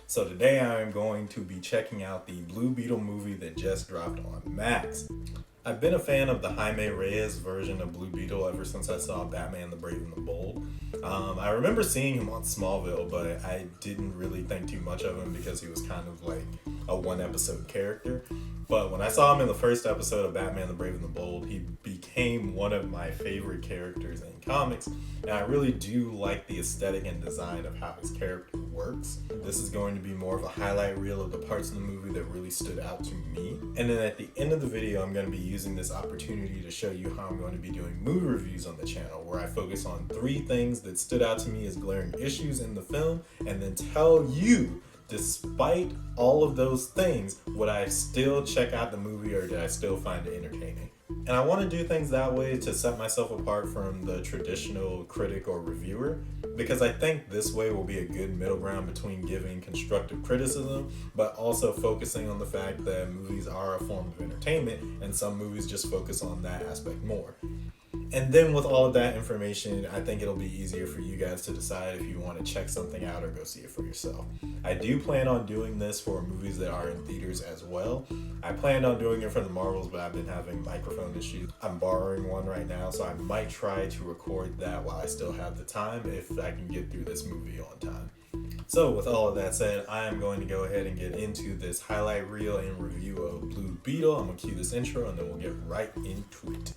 So today I am going to be checking out the Blue Beetle movie that just dropped on Max. I've been a fan of the Jaime Reyes version of Blue Beetle ever since I saw Batman the Brave and the Bold. I remember seeing him on Smallville, but I didn't really think too much of him because he was kind of like a one episode character. But when I saw him in the first episode of Batman the Brave and the Bold, he became one of my favorite characters in comics, and I really do like the aesthetic and design of how his character works. This is going to be more of a highlight reel of the parts of the movie that really stood out to me. And then at the end of the video, I'm going to be using this opportunity to show you how I'm going to be doing movie reviews on the channel, where I focus on 3 things that stood out to me as glaring issues in the film, and then tell you, despite all of those things, would I still check out the movie or did I still find it entertaining? And I want to do things that way to set myself apart from the traditional critic or reviewer, because I think this way will be a good middle ground between giving constructive criticism, but also focusing on the fact that movies are a form of entertainment and some movies just focus on that aspect more. And then with all of that information, I think it'll be easier for you guys to decide if you want to check something out or go see it for yourself. I do plan on doing this for movies that are in theaters as well. I planned on doing it for the Marvels, but I've been having microphone issues. I'm borrowing one right now, so I might try to record that while I still have the time if I can get through this movie on time. So with all of that said, I am going to go ahead and get into this highlight reel and review of Blue Beetle. I'm going to cue this intro and then we'll get right into it.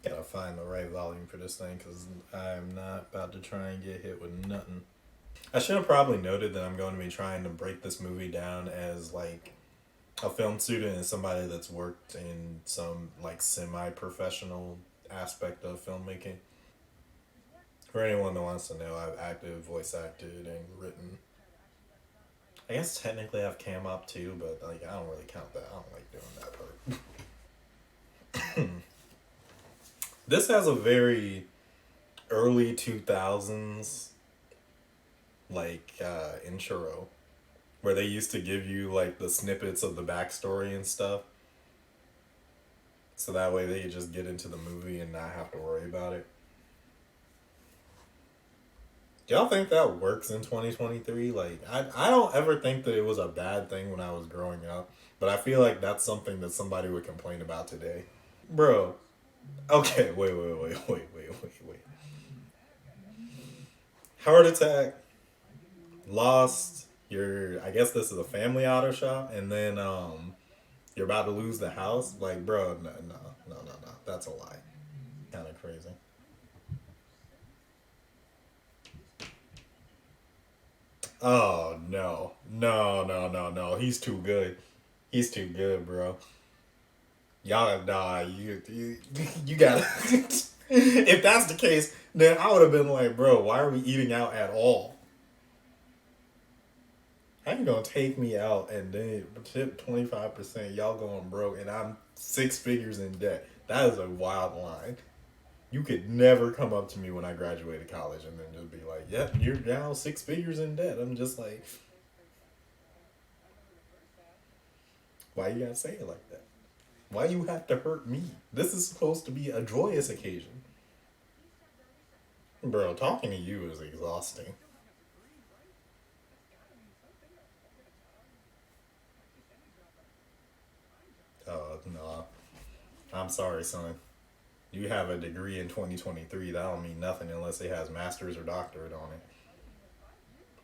Gotta find the right volume for this thing because I'm not about to try and get hit with nothing. I should have probably noted that I'm going to be trying to break this movie down as like a film student and somebody that's worked in some like semi-professional aspect of filmmaking. For anyone that wants to know, I've acted, voice acted, and written. I guess technically I've cam op too, but like I don't really count that. I don't like doing that part. This has a very early 2000s like intro where they used to give you like the snippets of the backstory and stuff, so that way they could just get into the movie and not have to worry about it. Do y'all think that works in 2023? Like I don't ever think that it was a bad thing when I was growing up, but I feel like that's something that somebody would complain about today. Bro, okay, wait. Heart attack, lost, you're, I guess this is a family auto shop, and then you're about to lose the house. Like, bro, no, that's a lie. Kind of crazy. Oh no, he's too good. He's too good, bro. Y'all, nah, you gotta. If that's the case, then I would have been like, bro, why are we eating out at all? How you gonna take me out and then tip 25%? Y'all going broke, and I'm 6 figures in debt. That is a wild line. You could never come up to me when I graduated college and then just be like, "Yep, you're now 6 figures in debt." I'm just like, why you gotta say it like that? Why you have to hurt me? This is supposed to be a joyous occasion. Bro, talking to you is exhausting. No. I'm sorry, son. You have a degree in 2023. That don't mean nothing unless it has master's or doctorate on it.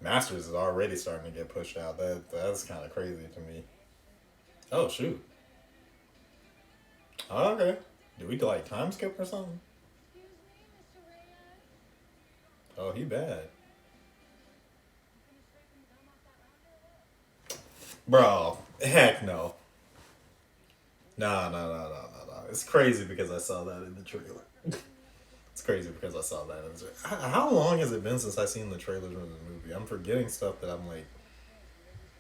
Masters is already starting to get pushed out. That's kind of crazy to me. Oh shoot. Oh, okay. Do we like time skip or something? Oh, he bad. Bro, heck no. No. It's crazy because I saw that in the trailer. It's crazy because I saw that in the trailer. How long has it been since I seen the trailers of the movie? I'm forgetting stuff that I'm like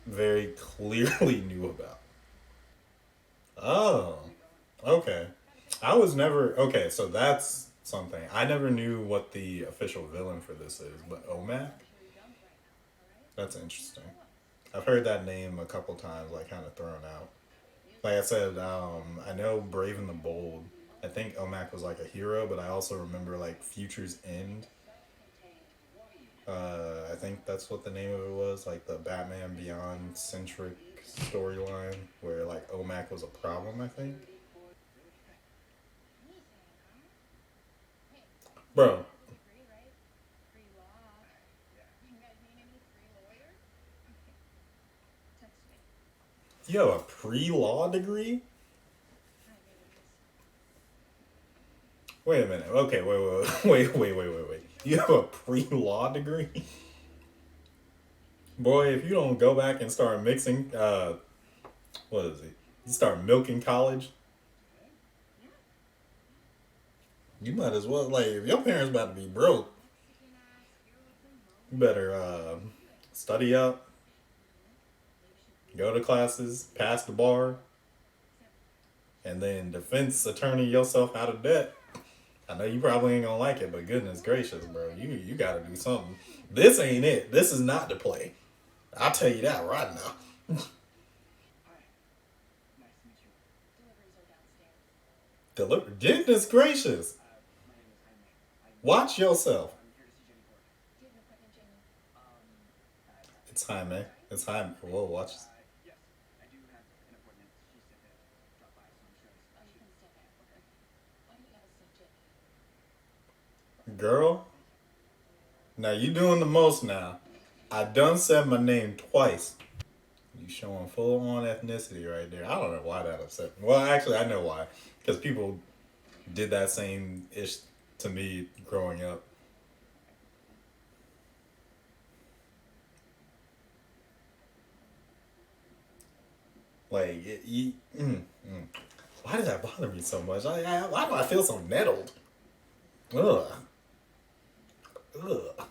very clearly knew about. Oh, okay. I was never okay. So that's something I never knew what the official villain for this is, but OMAC. That's interesting. I've heard that name a couple times, like kind of thrown out. Like I said, I know Brave and the Bold. I think Omak was like a hero, but I also remember like Future's End. I think that's what the name of it was, like the Batman Beyond centric storyline where like Omak was a problem. I think, bro, you have a pre-law degree. Wait a minute. Okay, wait. You have a pre-law degree, boy. If you don't go back and start mixing, what is it? You start milking college. You might as well, like, if your parents about to be broke, you better study up, go to classes, pass the bar, and then defense attorney yourself out of debt. I know you probably ain't gonna like it, but goodness gracious, bro, you gotta do something. This ain't it. This is not the play. I'll tell you that right now. Deliver. Goodness gracious. Watch yourself. It's Jaime. It's Jaime. Whoa, watch. Girl, now you doing the most now. I done said my name twice. You showing full on ethnicity right there. I don't know why that upset me. Well, actually, I know why. Because people did that same ish to me growing up. Like, why did that bother me so much? Why do I feel so nettled? Ugh. Ugh.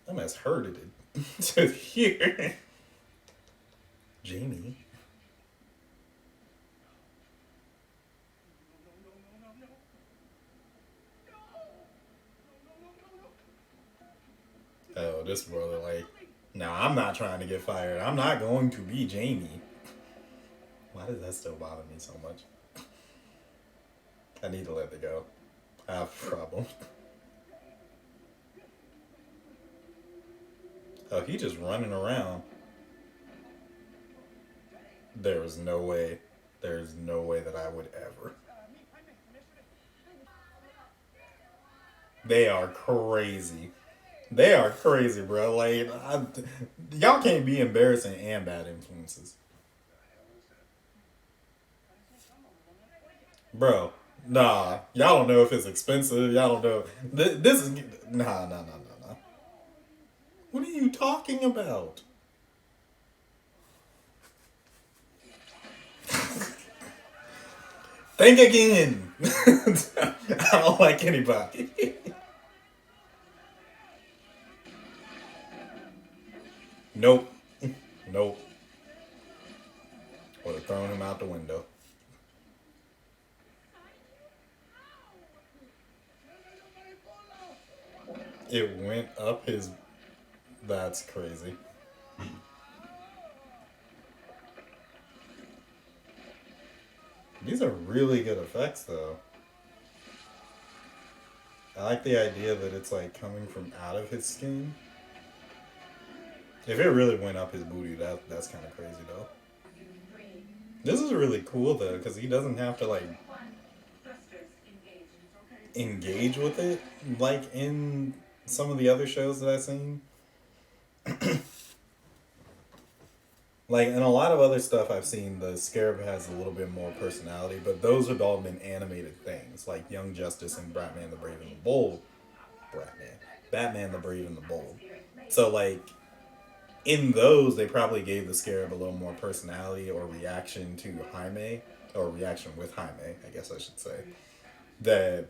That must hurted it to hear. Jamie. Oh, this brother, like, now I'm not trying to get fired. I'm not going to be Jamie. Why does that still bother me so much? I need to let it go. I have a problem. Oh, he just running around. There is no way. There is no way that I would ever. They are crazy. They are crazy, bro. Like, y'all can't be embarrassing and bad influences, bro. Nah, y'all don't know if it's expensive. Y'all don't know. This is nah. What are you talking about? Think again. I don't like anybody. Nope. Nope. Would have thrown him out the window. It went up his. That's crazy. These are really good effects, though. I like the idea that it's like coming from out of his skin. If it really went up his booty, that's kind of crazy, though. This is really cool though, because he doesn't have to like engage with it like in some of the other shows that I've seen. Like in a lot of other stuff I've seen, the Scarab has a little bit more personality, but those have all been animated things, like Young Justice and Batman the Brave and the Bold. Batman the Brave and the Bold. So like in those, they probably gave the Scarab a little more personality or reaction to Jaime, or reaction with Jaime, I guess I should say, that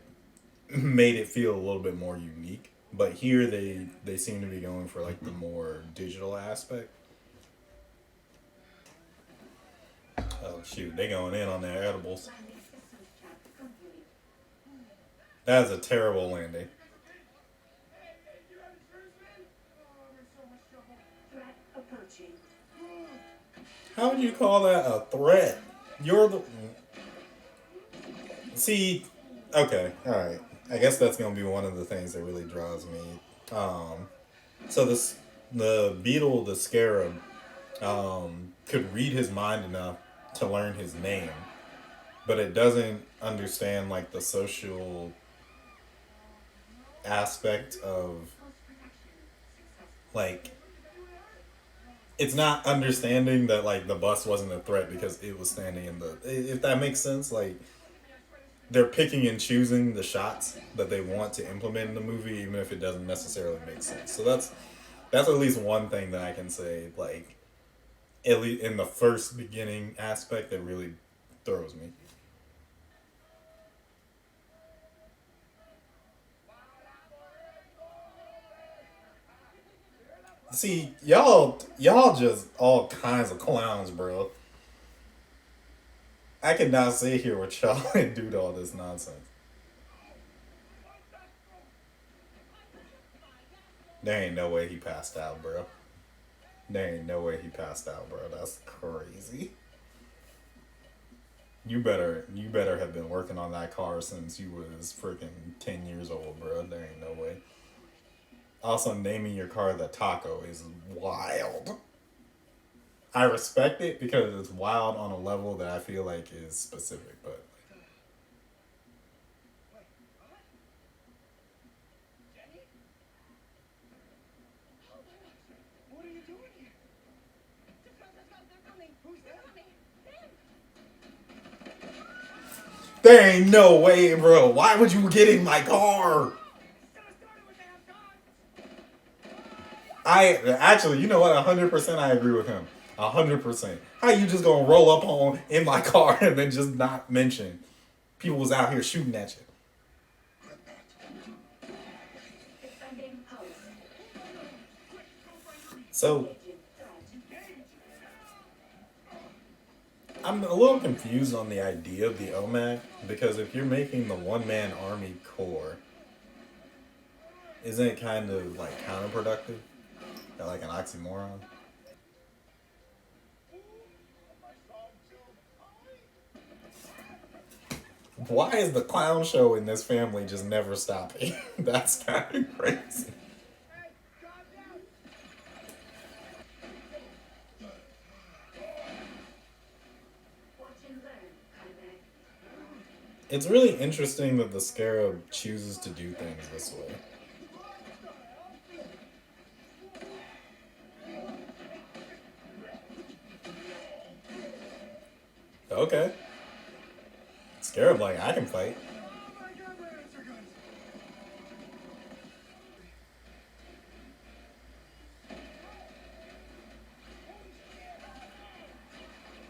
made it feel a little bit more unique. But here they seem to be going for like the more digital aspect. Oh shoot, they going in on their edibles. That is a terrible landing. How would you call that a threat? You're the. See, okay, alright. I guess that's gonna be one of the things that really draws me. Um, so this the beetle, the scarab, could read his mind enough to learn his name, but it doesn't understand like the social aspect of like it's not understanding that like the bus wasn't a threat because it was standing in the if that makes sense like they're picking and choosing the shots that they want to implement in the movie even if it doesn't necessarily make sense. So that's at least one thing that I can say like at least in the first beginning aspect that really throws me. See, y'all just all kinds of clowns, bro. I could not sit here with y'all and do all this nonsense. There ain't no way he passed out, bro. There ain't no way he passed out, bro. That's crazy. You better have been working on that car since you was freaking 10 years old, bro. There ain't no way. Also, naming your car the Taco is wild. I respect it because it's wild on a level that I feel like is specific, but there ain't no way, bro. Why would you get in my car? I actually, you know what? 100% I agree with him. 100%. How you just gonna roll up on in my car and then just not mention people was out here shooting at you? So I'm a little confused on the idea of the OMAC because if you're making the one man army core, isn't it kind of like counterproductive? Like an oxymoron? Why is the clown show in this family just never stopping? That's kind of crazy. It's really interesting that the scarab chooses to do things this way. Okay. Scarab, like, I can fight.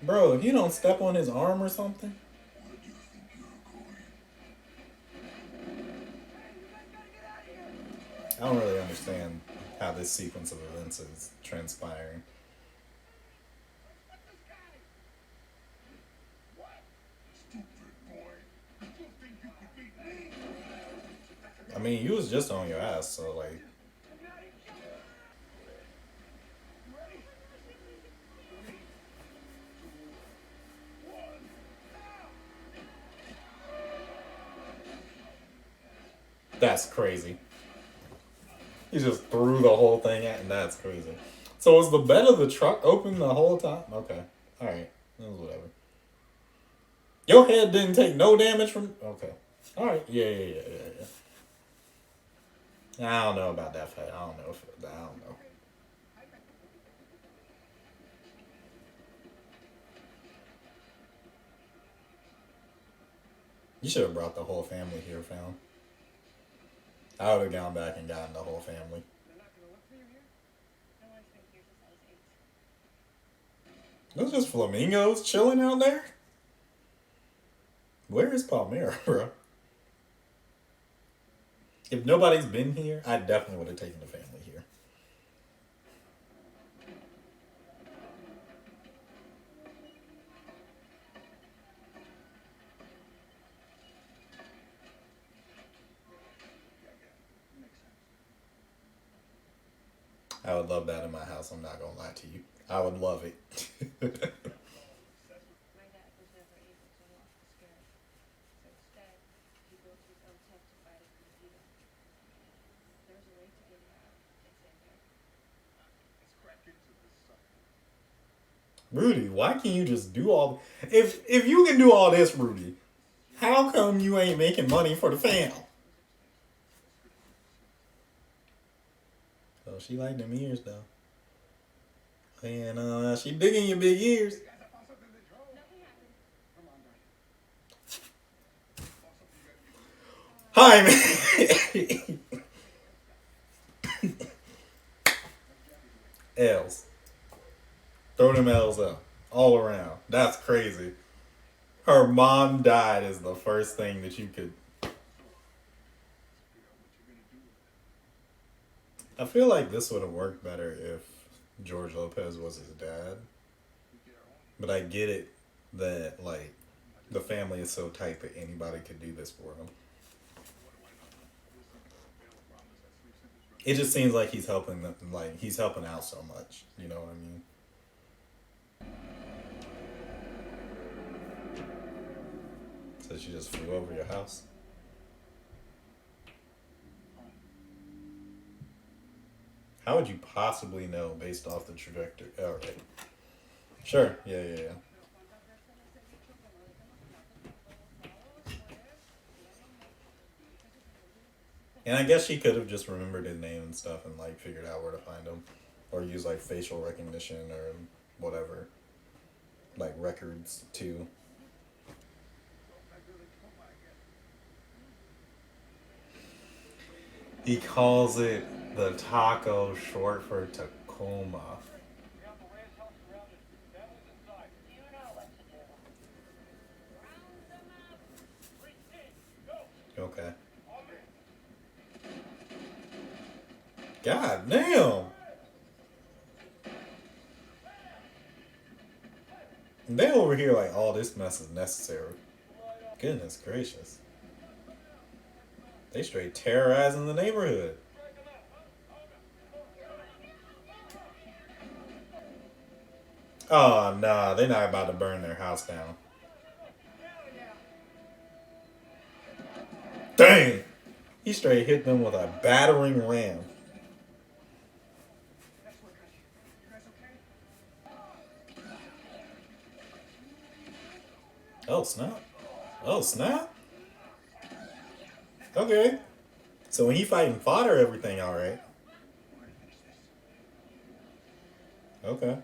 Bro, if you don't step on his arm or something. I don't really understand how this sequence of events is transpiring. I mean, you was just on your ass, so like, that's crazy. He just threw the whole thing at, and that's crazy. So was the bed of the truck open the whole time? Okay, all right, that was whatever. Your head didn't take no damage from. Okay, all right, yeah. I don't know about that fight. I don't know if I don't know. You should have brought the whole family here, fam. I would have gone back and gotten the whole family. Those just flamingos chilling out there. Where is Palmyra, bro? If nobody's been here, I definitely would have taken the family here. I would would love that in my house. I'm not gonna lie to you. I would love it. Rudy, why can't you just do all? If you can do all this, Rudy, how come you ain't making money for the fam? Oh, she like them ears though, and she digging your big ears. Hi, man. L's. Throw them L's up all around. That's crazy. Her mom died is the first thing that you could. I feel like this would have worked better if George Lopez was his dad. But I get it that like the family is so tight that anybody could do this for him. It just seems like he's helping them, like he's helping out so much. You know what I mean? So she just flew over your house. How would you possibly know based off the trajectory? All right. Sure. Yeah, yeah, yeah. And I guess she could have just remembered his name and stuff and like figured out where to find him, or use like facial recognition or whatever, like records too. He calls it the taco, short for Tacoma. Okay. God damn. They over here like all this mess is necessary. Goodness gracious. They straight terrorizing the neighborhood. Oh nah, they're not about to burn their house down. Dang! He straight hit them with a battering ram. Oh snap! Oh snap! Okay. So when he fighting fodder, everything all right. Okay.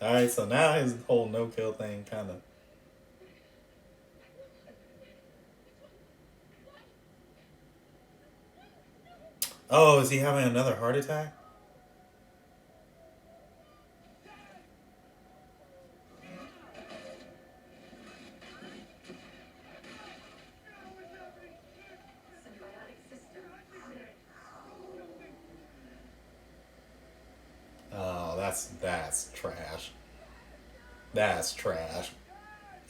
All right. So now his whole no kill thing kind of. Oh, is he having another heart attack? Oh, that's trash. That's trash.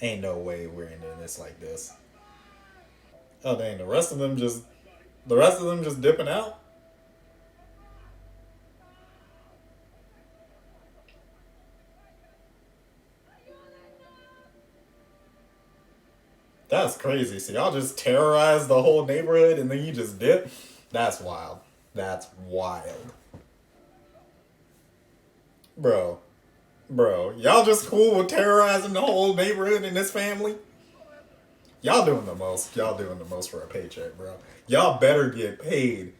Ain't no way we're ending this like this. Oh dang, the rest of them just dipping out. That's crazy. So y'all just terrorize the whole neighborhood and then you just dip. That's wild. That's wild, bro. Bro, y'all just cool with terrorizing the whole neighborhood and this family? Y'all doing the most. Y'all doing the most for a paycheck, bro. Y'all better get paid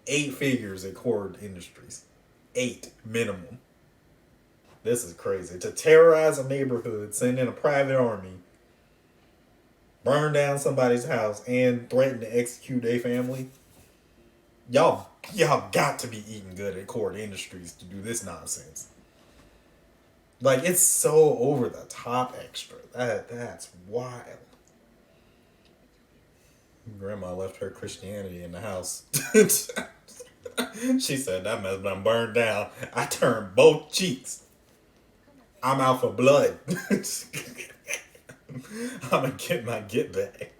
8 figures at Cord Industries. 8 minimum. This is crazy. To terrorize a neighborhood, send in a private army, burn down somebody's house, and threaten to execute a family. Y'all got to be eating good at Cord Industries to do this nonsense. Like it's so over the top extra. That's wild. Grandma left her Christianity in the house. She said that mess done burned down. I turned both cheeks. I'm out for blood. I'm gonna get my get back.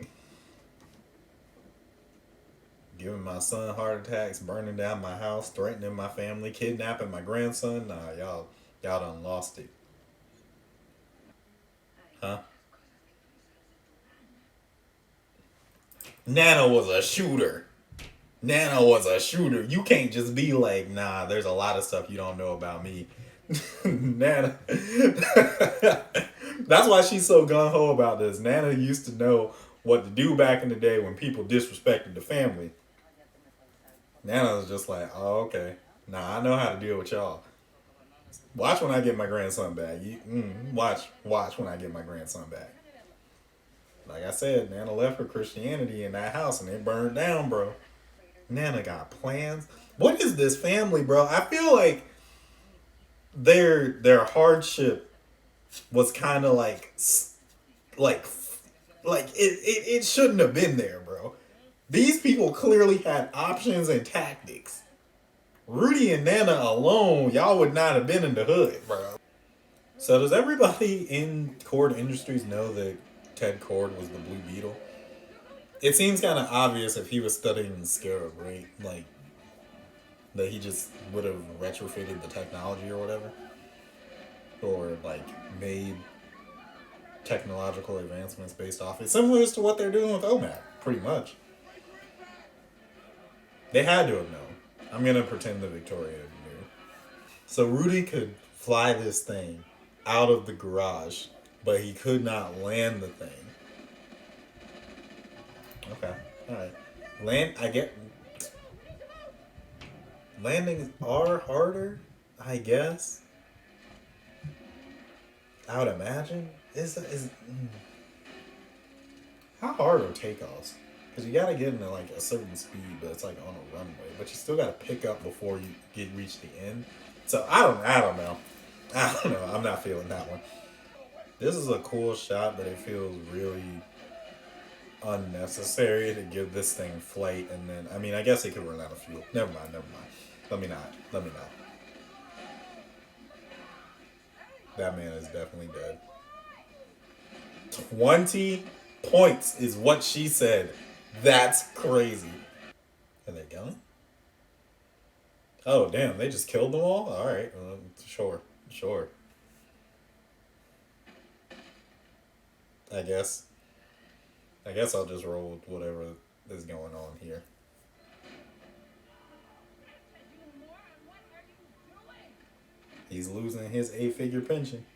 giving my son heart attacks, burning down my house, threatening my family, kidnapping my grandson. Nah, y'all done lost it, huh? Nana was a shooter. Nana was a shooter. You can't just be like, nah, there's a lot of stuff you don't know about me. Nana. That's why she's so gung ho about this. Nana used to know what to do back in the day when people disrespected the family. Nana was just like, oh, okay. Nah, I know how to deal with y'all. Watch when I get my grandson back. Watch when I get my grandson back. Like I said, Nana left her Christianity in that house and it burned down, bro. Nana got plans. What is this family, bro? I feel like their hardship was kind of like it shouldn't have been there, bro. These people clearly had options and tactics. Rudy and Nana alone, y'all would not have been in the hood, bro. So does everybody in Cord Industries know that Ted Cord was the Blue Beetle? It seems kind of obvious if he was studying the Scarab, right? Like that he just would have retrofitted the technology or whatever, or like made technological advancements based off it, similar to what they're doing with OMAC, pretty much. They had to have known. I'm gonna pretend that Victoria knew. So Rudy could fly this thing out of the garage, but he could not land the thing. Okay, all right. Land. I get landings are harder. I guess. I would imagine. How hard are takeoffs? Because you gotta get into like a certain speed, but it's like on a runway. But you still gotta pick up before you reach the end. So I don't know. I don't know. I'm not feeling that one. This is a cool shot, but it feels really unnecessary to give this thing flight. And then I mean I guess it could run out of fuel. Never mind. Never mind. Let me not. Let me not. That man is definitely dead. 20 points is what she said. That's crazy. Are they going? Oh, damn. They just killed them all? Alright. Sure. Sure. I guess. I guess I'll just roll with whatever is going on here. He's losing his 8-figure pension.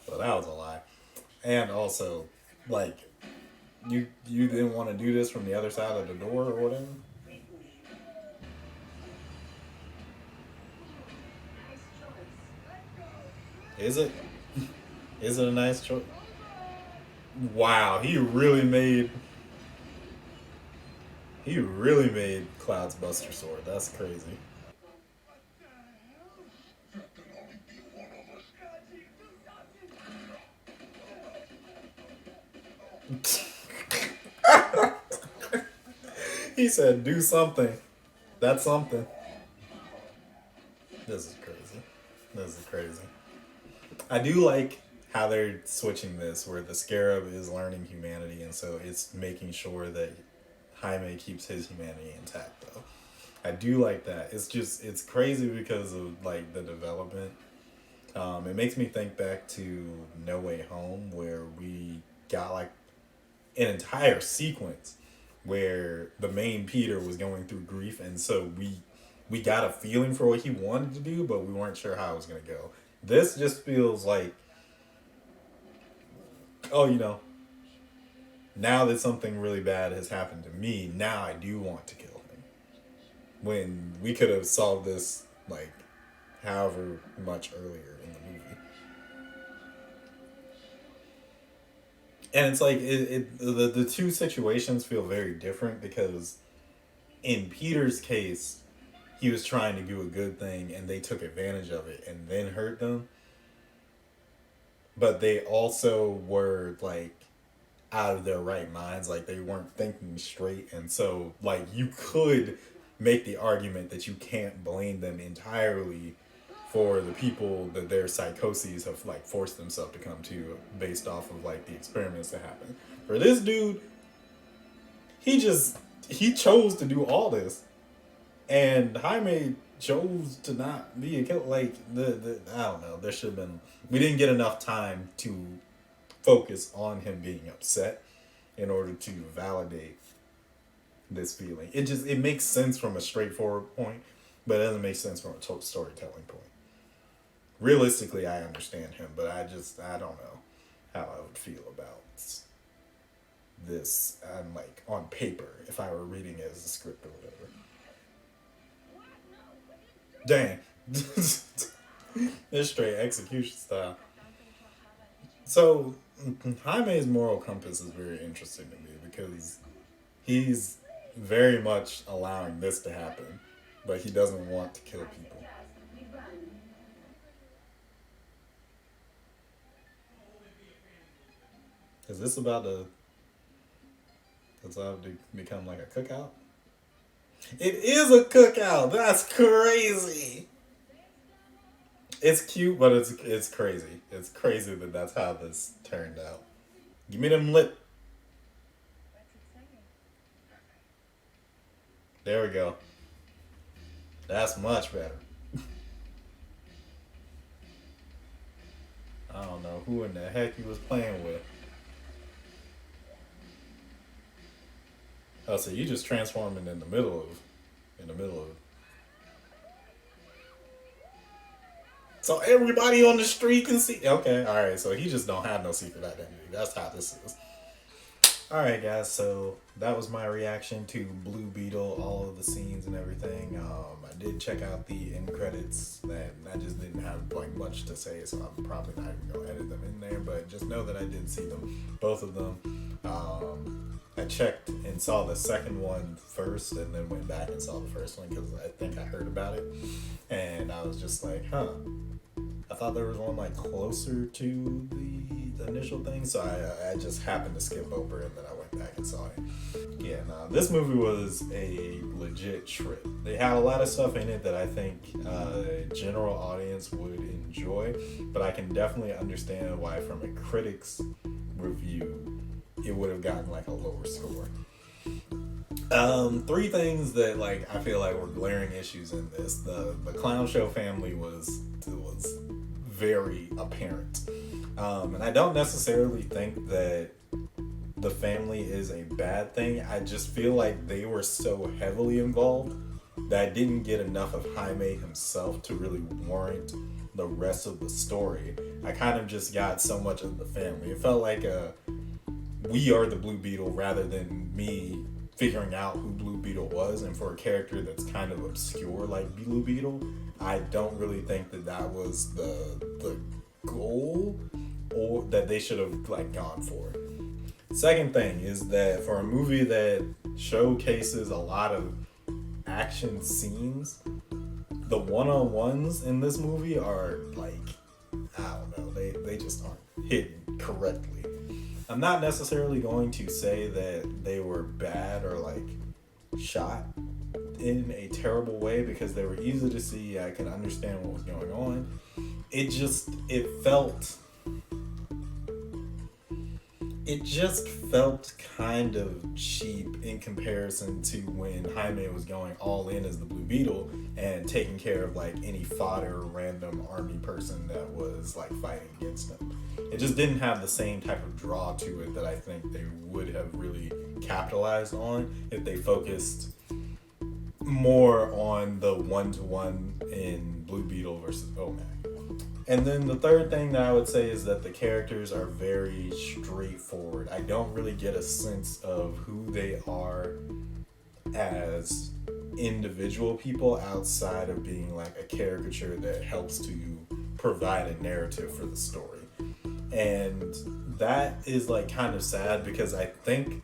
So that was a lie. And also, like, you didn't want to do this from the other side of the door or whatever? Is it? Is it a nice choice? Wow, he really made Cloud's Buster Sword. That's crazy. He said, "Do something." That's something. This is crazy. This is crazy. I do like how they're switching this, where the Scarab is learning humanity, and so it's making sure that Jaime keeps his humanity intact. Though I do like that. It's crazy because of like the development. It makes me think back to No Way Home, where we got like an entire sequence where the main Peter was going through grief, and so we got a feeling for what he wanted to do, but we weren't sure how it was gonna go. This just feels like, oh, now that something really bad has happened to me, now I do want to kill him. When we could have solved this like however much earlier in the movie. And it's like the two situations feel very different because in Peter's case, he was trying to do a good thing and they took advantage of it and then hurt them. But they also were like out of their right minds, like they weren't thinking straight, and so like you could make the argument that you can't blame them entirely for the people that their psychoses have like forced themselves to come to based off of like the experiments that happen. For this dude, he chose to do all this, and Jaime chose to not be a killer. Like the I don't know. There should have been. We didn't get enough time to focus on him being upset in order to validate this feeling. It makes sense from a straightforward point, but it doesn't make sense from a storytelling point. Realistically, I understand him, but I don't know how I would feel about this. I'm like on paper if I were reading it as a script or whatever. Dang, this straight execution style. So Jaime's moral compass is very interesting to me because he's very much allowing this to happen, but he doesn't want to kill people. Is this about to become like a cookout? It is a cookout. That's crazy. It's cute, but it's crazy. It's crazy that that's how this turned out. Give me them lip. There we go. That's much better. I don't know who in the heck he was playing with. Oh, so you just transforming in the middle of. So everybody on the street can see. Okay, all right. So he just don't have no secret identity. That's how this is. All right, guys. So that was my reaction to Blue Beetle, all of the scenes and everything. I did check out the end credits, and I just didn't have like much to say, so I'm probably not even gonna edit them in there. But just know that I did see them, both of them. I checked and saw the second one first, and then went back and saw the first one because I think I heard about it, and I was just like, huh. I thought there was one like closer to the initial thing, so I just happened to skip over, and then I went back and saw it. Yeah, no, this movie was a legit trip. They had a lot of stuff in it that I think general audience would enjoy, but I can definitely understand why from a critic's review it would have gotten like a lower score. Three things that like I feel like were glaring issues in this. The clown show family was very apparent. And I don't necessarily think that the family is a bad thing. I just feel like they were so heavily involved that I didn't get enough of Jaime himself to really warrant the rest of the story. I kind of just got so much of the family. It felt like we are the Blue Beetle rather than me figuring out who Blue Beetle was. And for a character that's kind of obscure like Blue Beetle, I don't really think that was the goal or that they should have like gone for. Second thing is that for a movie that showcases a lot of action scenes, the one-on-ones in this movie are like, I don't know, they just aren't hidden correctly. I'm not necessarily going to say that they were bad or like shot in a terrible way because they were easy to see. I can understand what was going on. It just felt kind of cheap in comparison to when Jaime was going all in as the Blue Beetle and taking care of like any fodder random army person that was like fighting against him. It just didn't have the same type of draw to it that I think they would have really capitalized on if they focused more on the one-to-one in Blue Beetle versus OMAC. And then the third thing that I would say is that the characters are very straightforward. I don't really get a sense of who they are as individual people outside of being like a caricature that helps to provide a narrative for the story. And that is like kind of sad because I think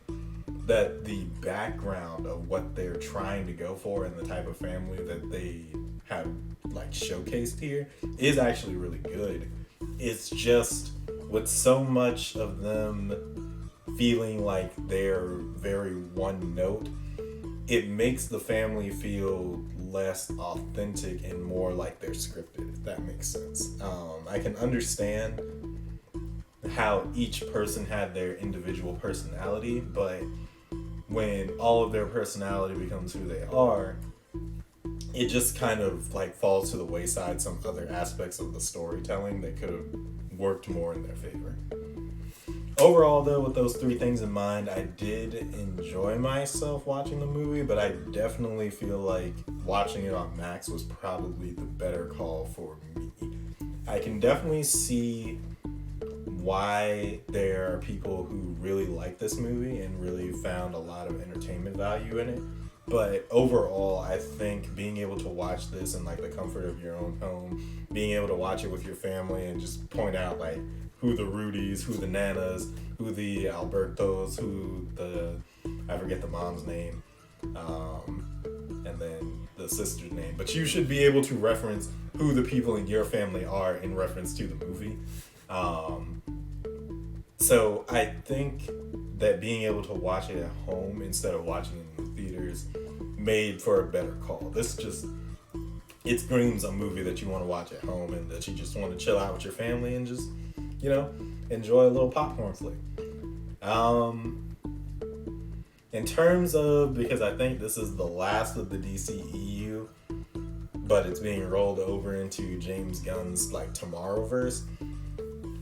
that the background of what they're trying to go for and the type of family that they have like showcased here is actually really good. It's just with so much of them feeling like they're very one note, it makes the family feel less authentic and more like they're scripted, if that makes sense. I can understand how each person had their individual personality, but when all of their personality becomes who they are, it just kind of like falls to the wayside some other aspects of the storytelling that could have worked more in their favor. Overall, though, with those three things in mind, I did enjoy myself watching the movie, but I definitely feel like watching it on Max was probably the better call for me. I can definitely see why there are people who really like this movie and really found a lot of entertainment value in it. But overall, I think being able to watch this in like the comfort of your own home, being able to watch it with your family and just point out like who the Rudies, who the Nanas, who the Albertos, who the, I forget the mom's name, and then the sister's name. But you should be able to reference who the people in your family are in reference to the movie. So I think that being able to watch it at home instead of watching it in the theaters made for a better call. It screams a movie that you want to watch at home and that you just want to chill out with your family and just, enjoy a little popcorn flick. In terms of, because I think this is the last of the DCEU, but it's being rolled over into James Gunn's like Tomorrowverse,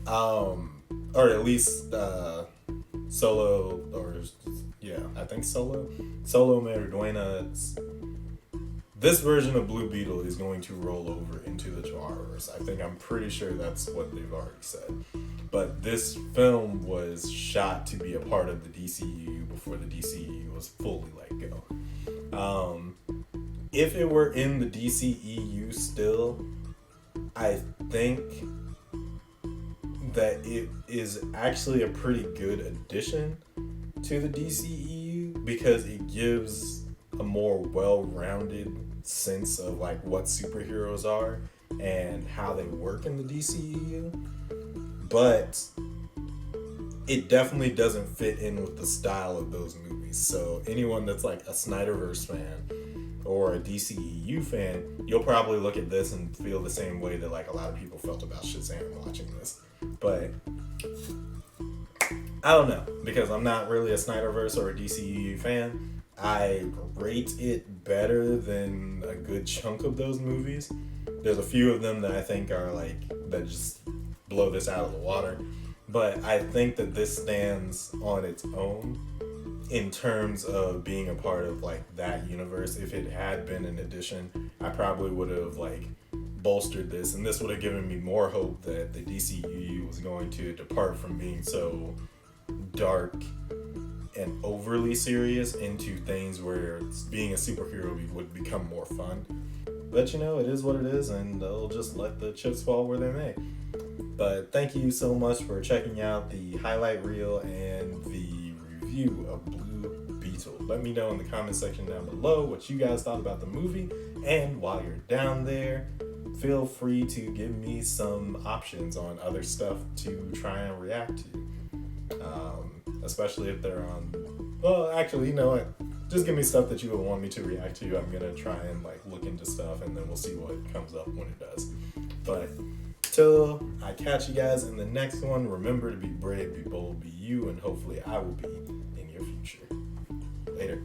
or at least Solo Mereduena. This version of Blue Beetle is going to roll over into the Tomorrowverse. I'm pretty sure that's what they've already said. But this film was shot to be a part of the DCEU before the DCEU was fully let go. If it were in the DCEU still, I think that it is actually a pretty good addition to the DCEU because it gives a more well-rounded sense of like what superheroes are and how they work in the DCEU, but it definitely doesn't fit in with the style of those movies. So anyone that's like a Snyderverse fan or a DCEU fan, you'll probably look at this and feel the same way that like a lot of people felt about Shazam watching this. But I don't know, because I'm not really a Snyderverse or a DCEU fan. I rate it better than a good chunk of those movies. There's a few of them that I think are like, that just blow this out of the water. But I think that this stands on its own in terms of being a part of like that universe. If it had been an addition, I probably would have like bolstered this, and this would have given me more hope that the DCEU was going to depart from being so dark and overly serious into things where being a superhero would become more fun. But it is what it is, and they'll just let the chips fall where they may. But thank you so much for checking out the highlight reel and the review of Blue Beetle. Let me know in the comment section down below what you guys thought about the movie, and while you're down there, feel free to give me some options on other stuff to try and react to. Especially if they're on, well, actually, you know what? Just give me stuff that you would want me to react to. I'm gonna try and like look into stuff, and then we'll see what comes up when it does. But till I catch you guys in the next one, remember to be brave, be bold, be you, and hopefully I will be in your future. Later.